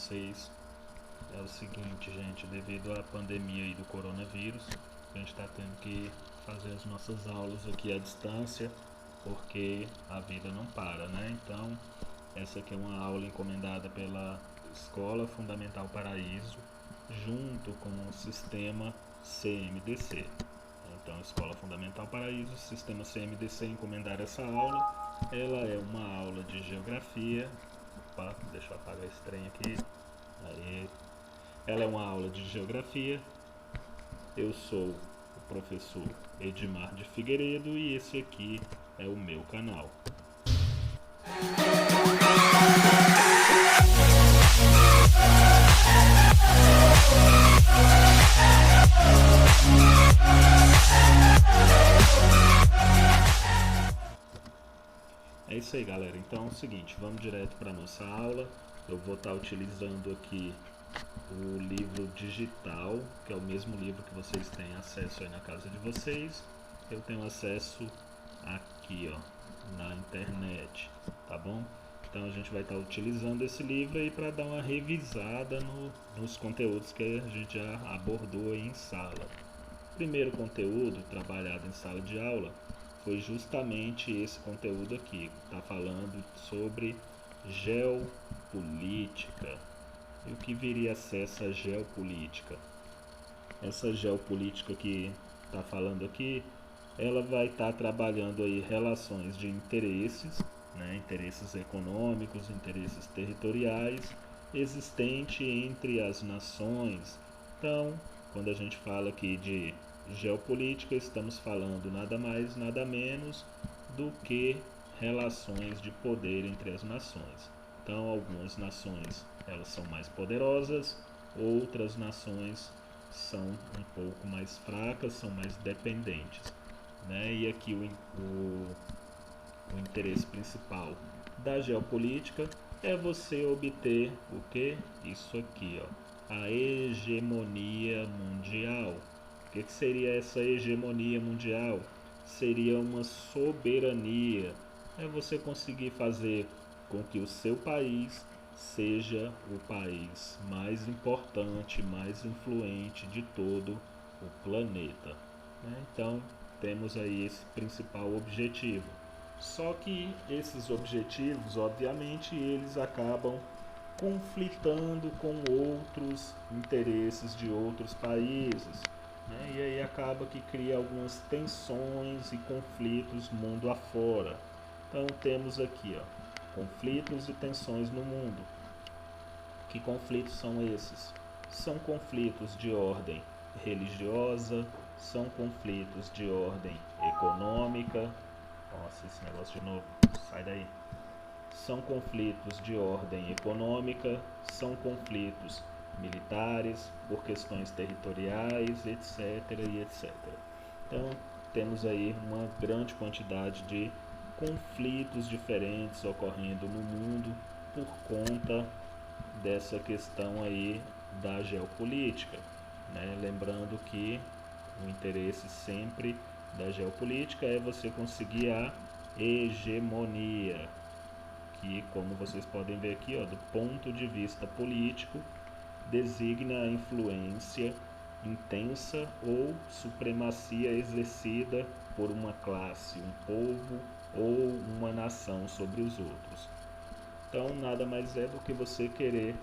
vocês é o seguinte, gente, devido à pandemia aí do coronavírus, a gente está tendo que fazer as nossas aulas aqui à distância, porque a vida não para, né? Então, essa aqui é uma aula encomendada pela Escola Fundamental Paraíso, junto com o sistema CMDC. Então, Escola Fundamental Paraíso, sistema CMDC encomendar essa aula. Ela é uma aula de geografia. Opa, deixa eu apagar esse trem aqui. Aí. Ela é uma aula de geografia. Eu sou o professor Edmar de Figueiredo e esse aqui é o meu canal. É isso aí, galera. Então é o seguinte, vamos direto para nossa aula. Eu vou estar utilizando aqui o livro digital, que é o mesmo livro que vocês têm acesso aí na casa de vocês. Eu tenho acesso aqui, ó, na internet, tá bom? Então a gente vai estar utilizando esse livro aí para dar uma revisada nos conteúdos que a gente já abordou aí em sala. O primeiro conteúdo trabalhado em sala de aula foi justamente esse conteúdo aqui, está falando sobre geopolítica. E o que viria a ser essa geopolítica? Essa geopolítica que está falando aqui, ela vai estar trabalhando aí relações de interesses, né, interesses econômicos, interesses territoriais, existente entre as nações. Então, quando a gente fala aqui de geopolítica, estamos falando nada mais, nada menos do que relações de poder entre as nações. Então, algumas nações elas são mais poderosas, outras nações são um pouco mais fracas, são mais dependentes, né? E aqui o interesse principal da geopolítica é você obter o que? Isso aqui, ó, a hegemonia mundial. O que seria essa hegemonia mundial? Seria uma soberania. É você conseguir fazer com que o seu país seja o país mais importante, mais influente de todo o planeta, né? Então, temos aí esse principal objetivo. Só que esses objetivos, obviamente, eles acabam conflitando com outros interesses de outros países, né? E aí acaba que cria algumas tensões e conflitos mundo afora. Então temos aqui, ó, conflitos e tensões no mundo. Que conflitos são esses? São conflitos de ordem religiosa, são conflitos de ordem econômica. Nossa, esse negócio de novo, sai daí. São conflitos de ordem econômica, são conflitos militares, por questões territoriais, etc. e etc. Então, temos aí uma grande quantidade de conflitos diferentes ocorrendo no mundo por conta dessa questão aí da geopolítica, né? Lembrando que o interesse sempre da geopolítica é você conseguir a hegemonia, que, como vocês podem ver aqui, ó, do ponto de vista político, designa a influência intensa ou supremacia exercida por uma classe, um povo ou uma nação sobre os outros. Então, nada mais é do que você querer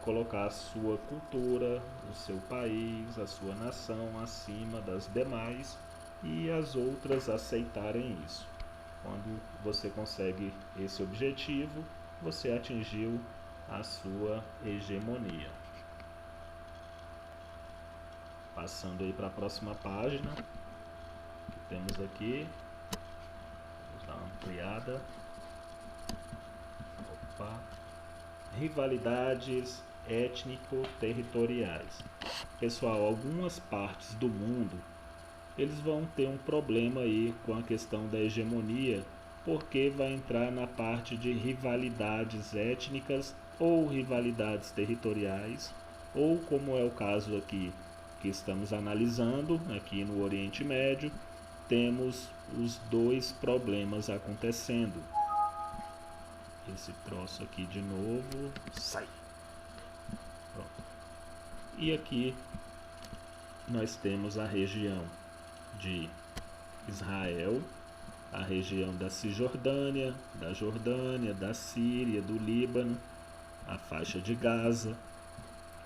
colocar a sua cultura, o seu país, a sua nação acima das demais e as outras aceitarem isso. Quando você consegue esse objetivo, você atingiu a sua hegemonia. Passando aí para a próxima página, que temos aqui, vamos dar uma ampliada. Opa. Rivalidades étnico-territoriais. Pessoal, algumas partes do mundo eles vão ter um problema aí com a questão da hegemonia, porque vai entrar na parte de rivalidades étnicas ou rivalidades territoriais, ou como é o caso aqui que estamos analisando aqui no Oriente Médio, temos os dois problemas acontecendo. Esse troço aqui de novo, sai. E aqui nós temos a região de Israel, a região da Cisjordânia, da Jordânia, da Síria, do Líbano, a faixa de Gaza.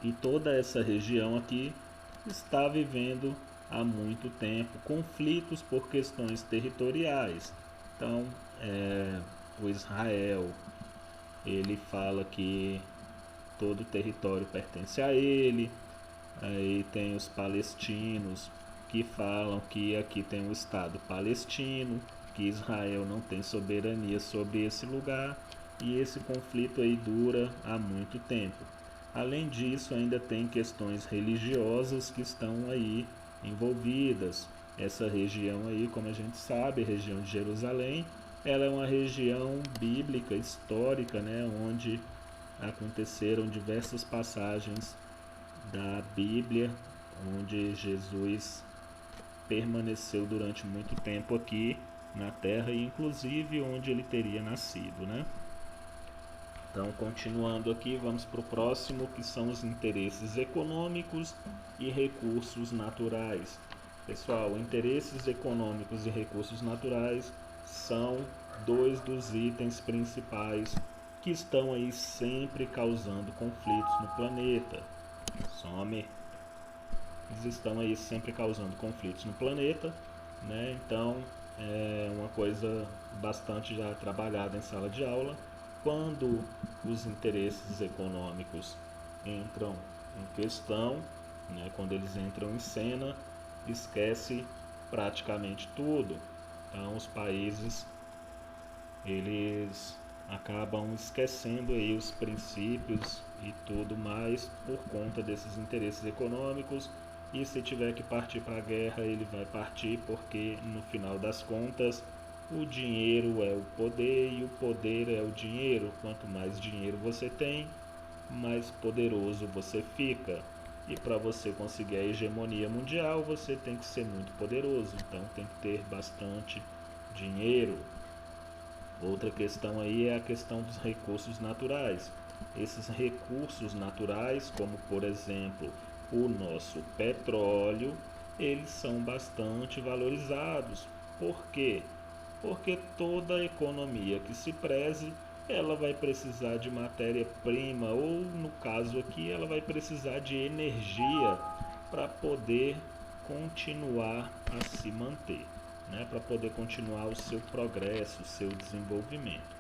E toda essa região aqui está vivendo há muito tempo conflitos por questões territoriais. Então, o Israel, ele fala que todo o território pertence a ele. Aí tem os palestinos que falam que aqui tem o Estado palestino, que Israel não tem soberania sobre esse lugar, e esse conflito aí dura há muito tempo. Além disso, ainda tem questões religiosas que estão aí envolvidas. Essa região aí, como a gente sabe, a região de Jerusalém, ela é uma região bíblica, histórica, né, onde aconteceram diversas passagens da Bíblia, onde Jesus permaneceu durante muito tempo aqui na Terra, e inclusive onde ele teria nascido, né? Então, continuando aqui, vamos para o próximo, que são os interesses econômicos e recursos naturais. Pessoal, interesses econômicos e recursos naturais são dois dos itens principais que estão aí sempre causando conflitos no planeta. Eles estão aí sempre causando conflitos no planeta, né? Então, é uma coisa bastante já trabalhada em sala de aula. Quando os interesses econômicos entram em questão, né, quando eles entram em cena, esquece praticamente tudo. Então os países, eles acabam esquecendo aí os princípios e tudo mais por conta desses interesses econômicos. E se tiver que partir para a guerra, ele vai partir, porque no final das contas o dinheiro é o poder e o poder é o dinheiro. Quanto mais dinheiro você tem, mais poderoso você fica. E para você conseguir a hegemonia mundial, você tem que ser muito poderoso. Então tem que ter bastante dinheiro. Outra questão aí é a questão dos recursos naturais. Esses recursos naturais, como por exemplo o nosso petróleo, eles são bastante valorizados. Por quê? Porque toda economia que se preze, ela vai precisar de matéria-prima, ou no caso aqui, ela vai precisar de energia para poder continuar a se manter, né? Para poder continuar o seu progresso, o seu desenvolvimento.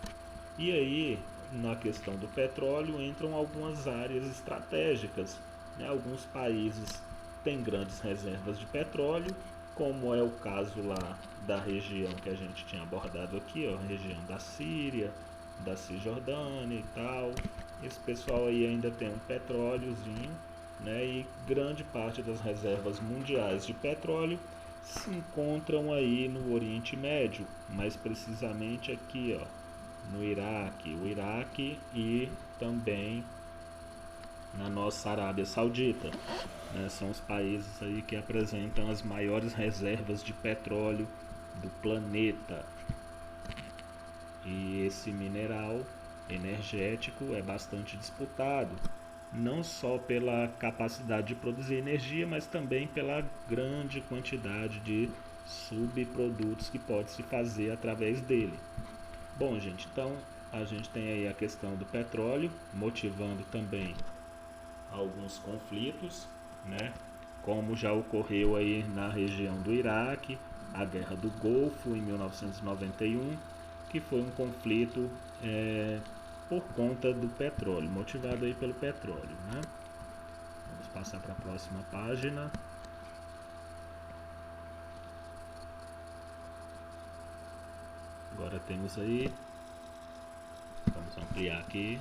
E aí, na questão do petróleo, entram algumas áreas estratégicas, né? Alguns países têm grandes reservas de petróleo, como é o caso lá da região que a gente tinha abordado aqui, ó, a região da Síria, da Cisjordânia e tal. Esse pessoal aí ainda tem um petróleozinho, né? E grande parte das reservas mundiais de petróleo se encontram aí no Oriente Médio, mais precisamente aqui, ó, no Iraque, o Iraque, e também na nossa Arábia Saudita, né? São os países aí que apresentam as maiores reservas de petróleo do planeta. E esse mineral energético é bastante disputado, não só pela capacidade de produzir energia, mas também pela grande quantidade de subprodutos que pode se fazer através dele. Bom, gente, então a gente tem aí a questão do petróleo, motivando também alguns conflitos, né? Como já ocorreu aí na região do Iraque, a Guerra do Golfo em 1991, que foi um conflito por conta do petróleo, motivado aí pelo petróleo, né? Vamos passar para a próxima página. Agora temos aí, vamos ampliar aqui.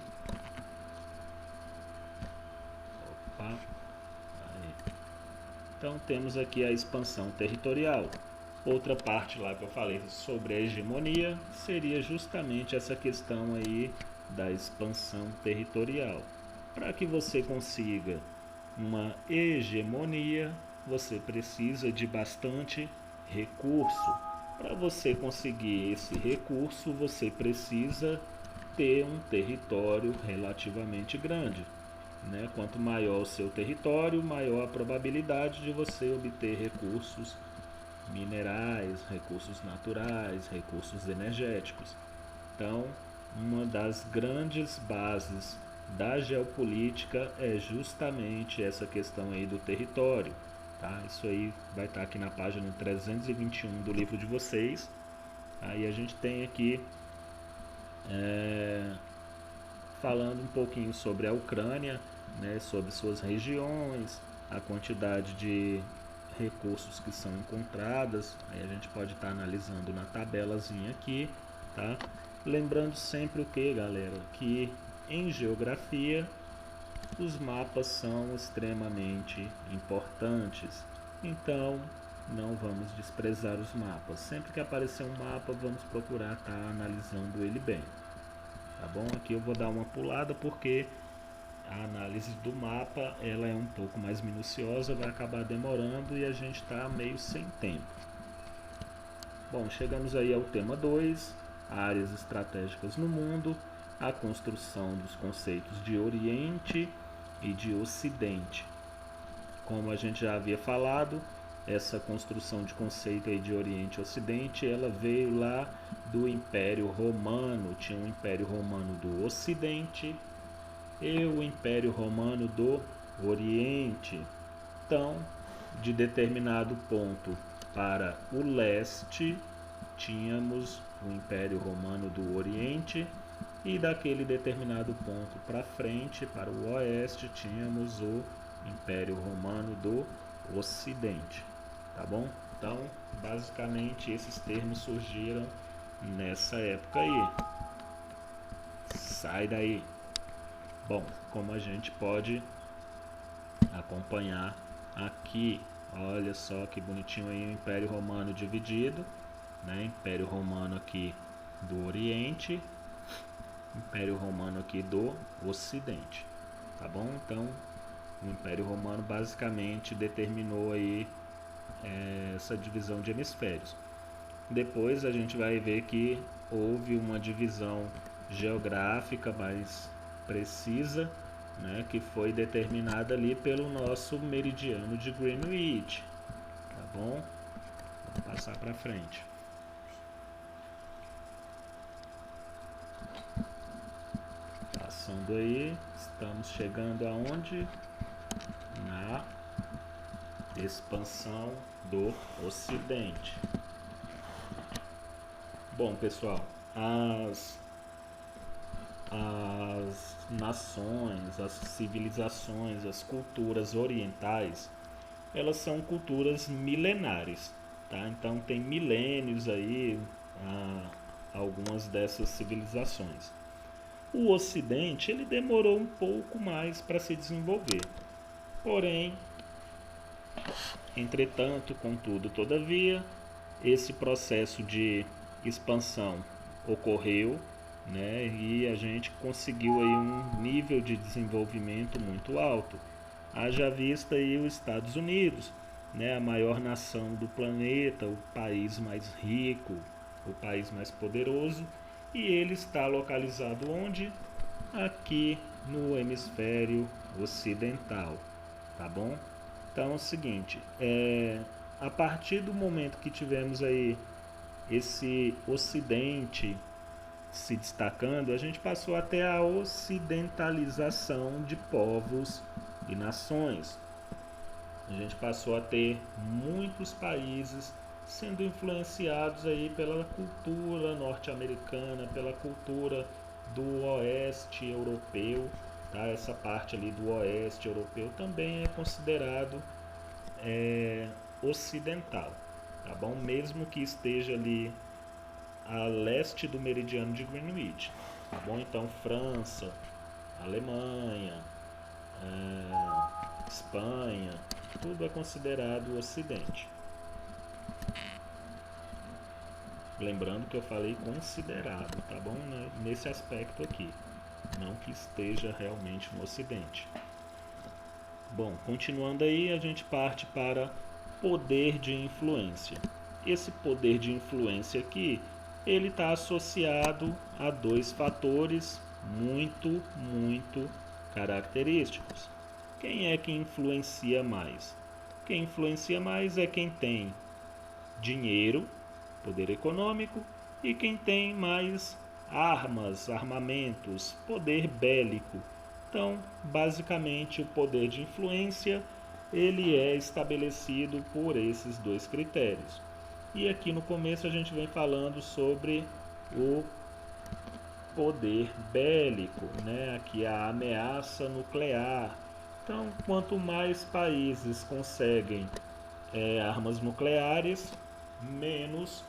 Opa, aí. Então temos aqui a expansão territorial. Outra parte lá que eu falei sobre a hegemonia seria justamente essa questão aí da expansão territorial. Para que você consiga uma hegemonia, você precisa de bastante recurso. Para você conseguir esse recurso, você precisa ter um território relativamente grande. né? Quanto maior o seu território, maior a probabilidade de você obter recursos minerais, recursos naturais, recursos energéticos. Então, uma das grandes bases da geopolítica é justamente essa questão aí do território. Tá? Isso aí vai estar aqui na página 321 do livro de vocês. Aí a gente tem aqui falando um pouquinho sobre a Ucrânia, né, sobre suas regiões, a quantidade de recursos que são encontradas. Aí a gente pode estar analisando na tabelazinha aqui, tá? Lembrando sempre o que, galera, que em geografia os mapas são extremamente importantes. Então, não vamos desprezar os mapas. Sempre que aparecer um mapa, vamos procurar estar analisando ele bem. Tá bom? Aqui eu vou dar uma pulada porque a análise do mapa ela é um pouco mais minuciosa, vai acabar demorando e a gente está meio sem tempo. Bom, chegamos aí ao tema 2, áreas estratégicas no mundo, a construção dos conceitos de Oriente e de Ocidente. Como a gente já havia falado, essa construção de conceito aí de Oriente e Ocidente, ela veio lá do Império Romano. Tinha o Império Romano do Ocidente e o Império Romano do Oriente. Então, de determinado ponto para o leste, tínhamos o Império Romano do Oriente, e daquele determinado ponto para frente, para o oeste, tínhamos o Império Romano do Ocidente. Tá bom? Então, basicamente, esses termos surgiram nessa época aí. Sai daí! Bom, como a gente pode acompanhar aqui, olha só que bonitinho aí o Império Romano dividido, né? Império Romano aqui do Oriente, Império Romano aqui do Ocidente, tá bom? Então, o Império Romano basicamente determinou aí essa divisão de hemisférios. Depois a gente vai ver que houve uma divisão geográfica mais precisa, né, que foi determinada ali pelo nosso meridiano de Greenwich, tá bom? Vou passar para frente. Passando aí, estamos chegando aonde? Na expansão do Ocidente. Bom, pessoal, as nações, as civilizações, as culturas orientais, elas são culturas milenares, tá? Então tem milênios aí algumas dessas civilizações. O Ocidente ele demorou um pouco mais para se desenvolver, porém, entretanto, contudo, todavia, esse processo de expansão ocorreu, né, e a gente conseguiu aí um nível de desenvolvimento muito alto. Haja vista aí os Estados Unidos, né, a maior nação do planeta, o país mais rico, o país mais poderoso, e ele está localizado onde? Aqui no hemisfério ocidental, tá bom? Então é o seguinte, a partir do momento que tivemos aí esse Ocidente se destacando, a gente passou até a ocidentalização de povos e nações. A gente passou a ter muitos países sendo influenciados aí pela cultura norte-americana, pela cultura do oeste europeu, tá? Essa parte ali do oeste europeu também é considerado ocidental, tá bom? Mesmo que esteja ali a leste do meridiano de Greenwich, tá bom? Então França, Alemanha, Espanha, tudo é considerado Ocidente. Lembrando que eu falei considerado, tá bom? Nesse aspecto aqui, não que esteja realmente no Ocidente. Bom, continuando aí, a gente parte para poder de influência. Esse poder de influência aqui, ele está associado a dois fatores muito característicos. Quem é que influencia mais? Quem influencia mais é quem tem dinheiro, poder econômico, e quem tem mais armas, armamentos, poder bélico. Então, basicamente, o poder de influência ele é estabelecido por esses dois critérios. E aqui no começo a gente vem falando sobre o poder bélico, né? Aqui a ameaça nuclear. Então, quanto mais países conseguem armas nucleares, menos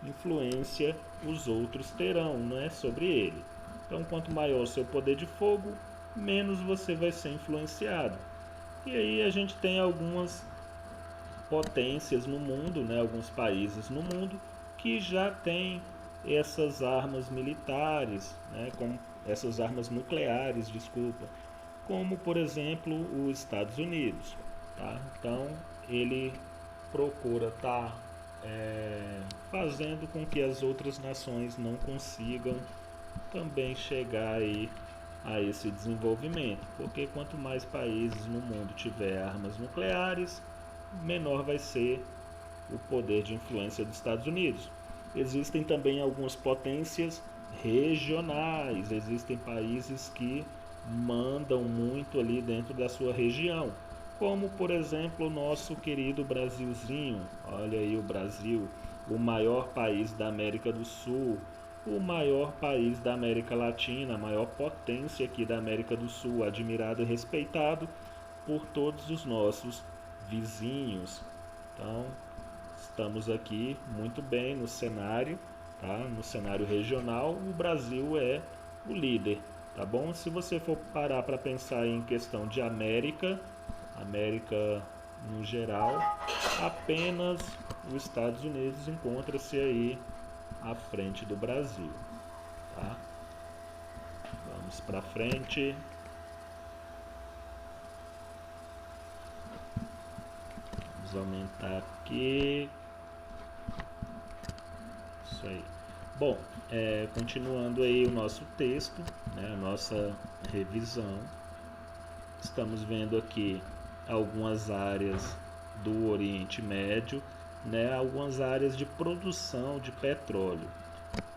influência os outros terão, né, sobre ele. Então, quanto maior o seu poder de fogo, menos você vai ser influenciado. E aí a gente tem algumas potências no mundo, né, alguns países no mundo que já têm essas armas militares, né, como essas armas nucleares, desculpa, como por exemplo os Estados Unidos. Tá? Então ele procura estar fazendo com que as outras nações não consigam também chegar aí a esse desenvolvimento, porque quanto mais países no mundo tiver armas nucleares, menor vai ser o poder de influência dos Estados Unidos. Existem também algumas potências regionais, existem países que mandam muito ali dentro da sua região, como por exemplo o nosso querido Brasilzinho. Olha aí o Brasil, o maior país da América do Sul, o maior país da América Latina, a maior potência aqui da América do Sul, admirado e respeitado por todos os nossos vizinhos. Então, estamos aqui muito bem no cenário, tá? No cenário regional, o Brasil é o líder, tá bom? Se você for parar para pensar em questão de América no geral, apenas os Estados Unidos encontra-se aí à frente do Brasil, tá? Vamos para frente. Vamos aumentar aqui. Isso aí. Bom, continuando aí o nosso texto, né, a nossa revisão. Estamos vendo aqui algumas áreas do Oriente Médio, né, algumas áreas de produção de petróleo.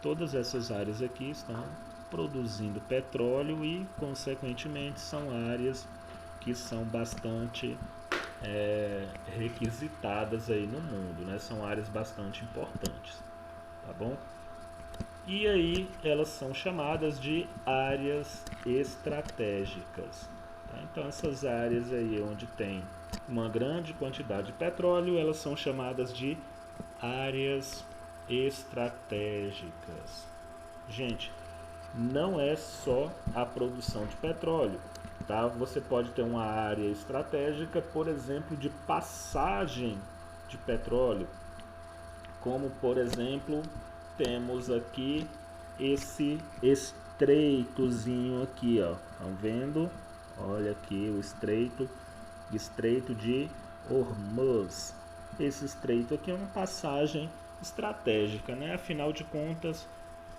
Todas essas áreas aqui estão produzindo petróleo e, consequentemente, são áreas que são bastante requisitadas aí no mundo, né? São áreas bastante importantes, tá bom? E aí elas são chamadas de áreas estratégicas. Tá? Então essas áreas aí onde tem uma grande quantidade de petróleo, elas são chamadas de áreas estratégicas. Gente, não é só a produção de petróleo, tá? Você pode ter uma área estratégica, por exemplo, de passagem de petróleo, como por exemplo temos aqui esse estreitozinho aqui, ó. Estão vendo? Olha aqui o estreito de Hormuz. Esse estreito aqui é uma passagem estratégica, né? Afinal de contas,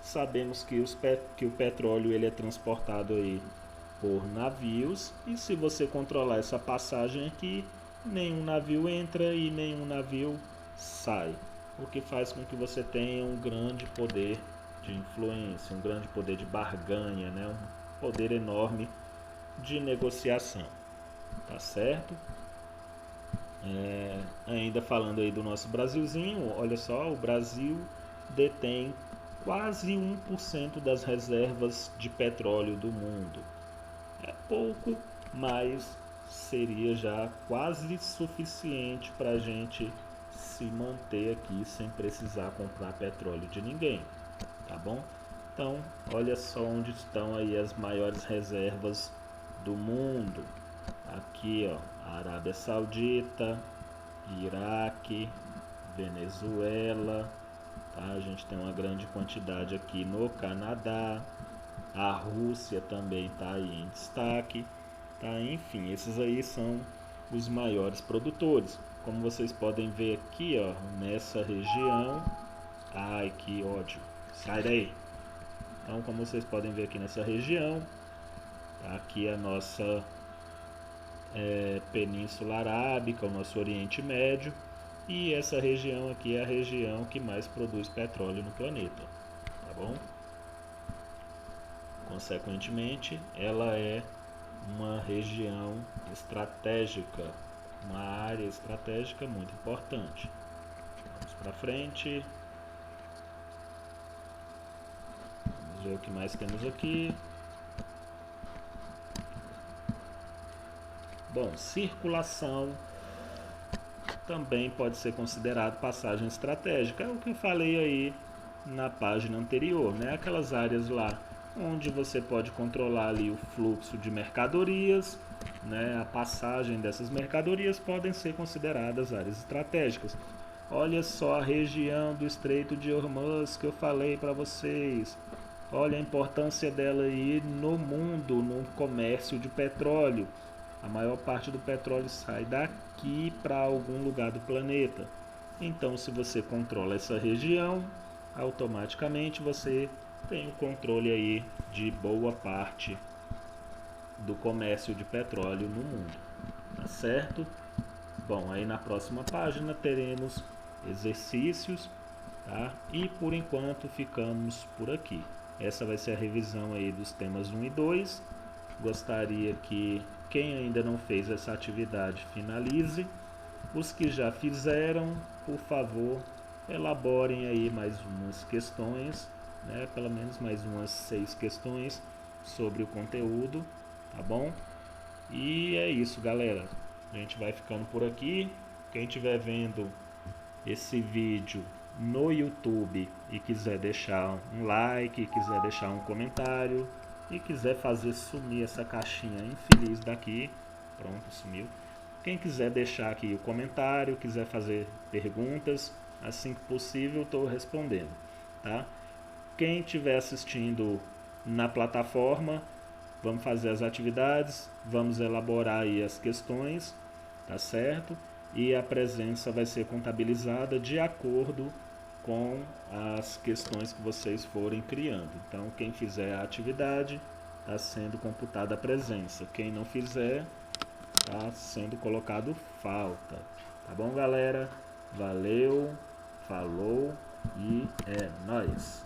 sabemos que o petróleo ele é transportado aí por navios, e se você controlar essa passagem aqui, nenhum navio entra e nenhum navio sai, o que faz com que você tenha um grande poder de influência, um grande poder de barganha, né? Um poder enorme de negociação, tá certo? Ainda falando aí do nosso Brasilzinho, olha só, o Brasil detém quase 1% das reservas de petróleo do mundo. É pouco, mas seria já quase suficiente para a gente se manter aqui sem precisar comprar petróleo de ninguém, tá bom? Então, olha só onde estão aí as maiores reservas do mundo. Aqui, ó, Arábia Saudita, Iraque, Venezuela, tá? A gente tem uma grande quantidade aqui no Canadá, a Rússia também está aí em destaque, tá? Enfim, esses aí são os maiores produtores. Como vocês podem ver aqui, ó, nessa região, ai que ódio, sai daí. Então, como vocês podem ver aqui nessa região, Aqui a nossa Península Arábica, o nosso Oriente Médio, e essa região aqui é a região que mais produz petróleo no planeta, tá bom? Consequentemente, ela é uma região estratégica, uma área estratégica muito importante. Vamos para frente. Vamos ver o que mais temos aqui. Bom, circulação também pode ser considerado passagem estratégica. É o que eu falei aí na página anterior, né? Aquelas áreas lá onde você pode controlar ali o fluxo de mercadorias, né? A passagem dessas mercadorias podem ser consideradas áreas estratégicas. Olha só a região do Estreito de Hormuz que eu falei para vocês. Olha a importância dela aí no mundo, no comércio de petróleo. A maior parte do petróleo sai daqui para algum lugar do planeta. Então, se você controla essa região, automaticamente você tem o controle aí de boa parte do comércio de petróleo no mundo. Tá certo? Bom, aí na próxima página teremos exercícios, tá? E por enquanto ficamos por aqui. Essa vai ser a revisão aí dos temas 1 e 2. Gostaria que quem ainda não fez essa atividade finalize. Os que já fizeram, por favor, elaborem aí mais umas questões, né? Pelo menos mais umas 6 questões sobre o conteúdo, tá bom? E é isso, galera. A gente vai ficando por aqui. Quem estiver vendo esse vídeo no YouTube e quiser deixar um like, quiser deixar um comentário e quiser fazer sumir essa caixinha infeliz daqui, pronto, sumiu. Quem quiser deixar aqui o comentário, quiser fazer perguntas, assim que possível estou respondendo, tá? Quem estiver assistindo na plataforma, vamos fazer as atividades, vamos elaborar aí as questões, tá certo? E a presença vai ser contabilizada de acordo com as questões que vocês forem criando. Então, quem fizer a atividade, está sendo computada a presença. Quem não fizer, está sendo colocado falta. Tá bom, galera? Valeu, falou e é nóis!